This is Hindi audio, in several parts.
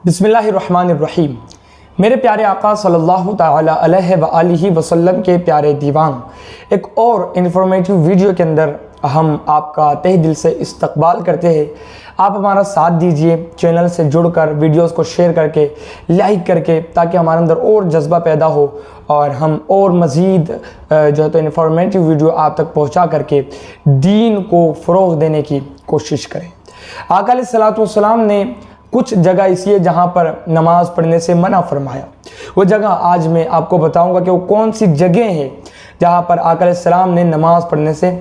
बिस्मिल्लाहिर्रहमानिर्रहीम। मेरे प्यारे आका सल्लल्लाहु ताला अलैहि वसल्लम के प्यारे दीवान, एक और इन्फॉर्मेटिव वीडियो के अंदर हम आपका तहे दिल से इस्तकबाल करते हैं। आप हमारा साथ दीजिए, चैनल से जुड़कर वीडियोस को शेयर करके, लाइक करके, ताकि हमारे अंदर और जज्बा पैदा हो और हम और मज़ीद जो है तो इन्फॉर्मेटिव वीडियो आप तक पहुंचा करके दीन को फ़रोग़ देने की कोशिश करें। आका अलैहिस्सलातु वस्सलाम ने कुछ जगह ऐसी है जहाँ पर नमाज़ पढ़ने से मना फरमाया। वो जगह आज मैं आपको बताऊंगा कि वो कौन सी जगह है जहाँ पर आका अलैहिस्सलाम ने नमाज़ पढ़ने से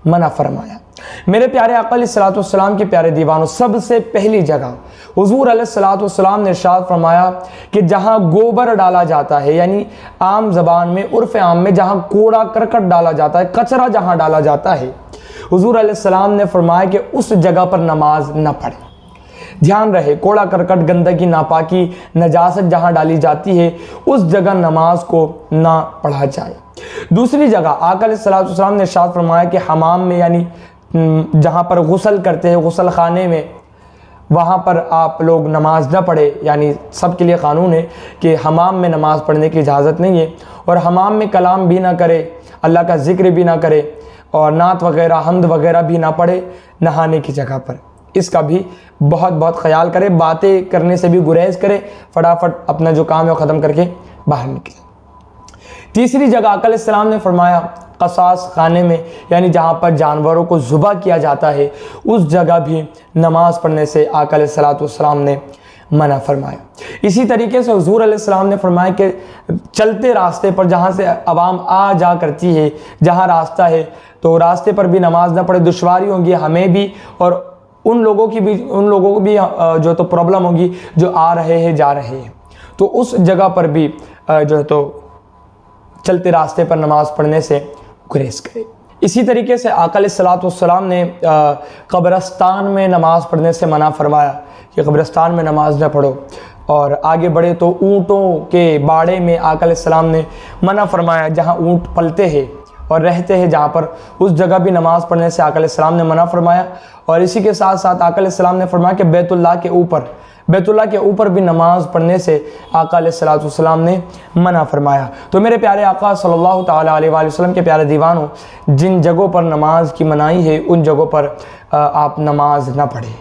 मना फरमाया। मेरे प्यारे आका अलैहिस्सलातु वस्सलाम के प्यारे दीवानों, सबसे पहली जगह हुज़ूर अलैहिस्सलातु वस्सलाम ने इरशाद फरमाया कि जहाँ गोबर डाला जाता है, यानी आम ज़बान में, उर्फ़ आम में जहाँ कूड़ा करकट डाला जाता है, कचरा जहाँ डाला जाता है, हुज़ूर अलैहिस्सलाम ने फरमाया कि उस जगह पर नमाज न पढ़े। ध्यान रहे, कूड़ा करकट, गंदगी, नापाकी, नजासत जहाँ डाली जाती है उस जगह नमाज को ना पढ़ा जाए। दूसरी जगह आका अलैहिस्सलातु वस्सलाम ने इरशाद फरमाया कि हमाम में, यानी जहाँ पर गुसल करते हैं, गुसल खाने में, वहाँ पर आप लोग नमाज ना पढ़े। यानी सब के लिए क़ानून है कि हमाम में नमाज पढ़ने की इजाज़त नहीं है, और हमाम में कलाम भी ना करे, अल्लाह का ज़िक्र भी ना करे, और नात वगैरह, हम्द वगैरह भी ना पढ़े नहाने की जगह पर। इसका भी बहुत ख्याल करें। बातें करने से भी गुरेज करें, फटाफट अपना जो काम है वो ख़त्म करके बाहर निकले। तीसरी जगह आका अलैहिस्सलाम ने फरमाया कसास खाने में, यानी जहाँ पर जानवरों को ज़ुबा किया जाता है, उस जगह भी नमाज़ पढ़ने से आका अलैहिस्सलातु वस्सलाम ने मना फरमाया। इसी तरीके से हुज़ूर अलैहिस्सलाम ने फरमाया कि चलते रास्ते पर, जहाँ से आवाम आ जा करती है, जहाँ रास्ता है, तो रास्ते पर भी नमाज ना पढ़े। दुश्वारी होगी हमें भी और उन लोगों को भी जो तो प्रॉब्लम होगी जो आ रहे हैं, जा रहे हैं। तो उस जगह पर भी जो है तो चलते रास्ते पर नमाज़ पढ़ने से गुरेज करें। इसी तरीके से आका अलैहिस्सलातु वस्सलाम ने कब्रिस्तान में नमाज़ पढ़ने से मना फरमाया कि कब्रिस्तान में नमाज न पढ़ो। और आगे बढ़े तो ऊँटों के बाड़े में आका अलैहिस्सलाम ने मना फरमाया, जहाँ ऊँट पलते हैं और रहते हैं, जहाँ पर उस जगह भी नमाज़ पढ़ने से आका अलैहिस्सलाम ने मना फरमाया। और इसी के साथ साथ आका अलैहिस्सलाम ने फरमाया कि बैतुल्लाह के ऊपर भी नमाज़ पढ़ने से आका अलैहिस्सलातु वस्सलाम ने मना फरमाया। तो मेरे प्यारे आका सल्लल्लाहु ताला अलैहि वसल्लम के प्यारे दीवानों, जिन जगहों पर नमाज की मनाही है उन जगहों पर आप नमाज ना पढ़ें।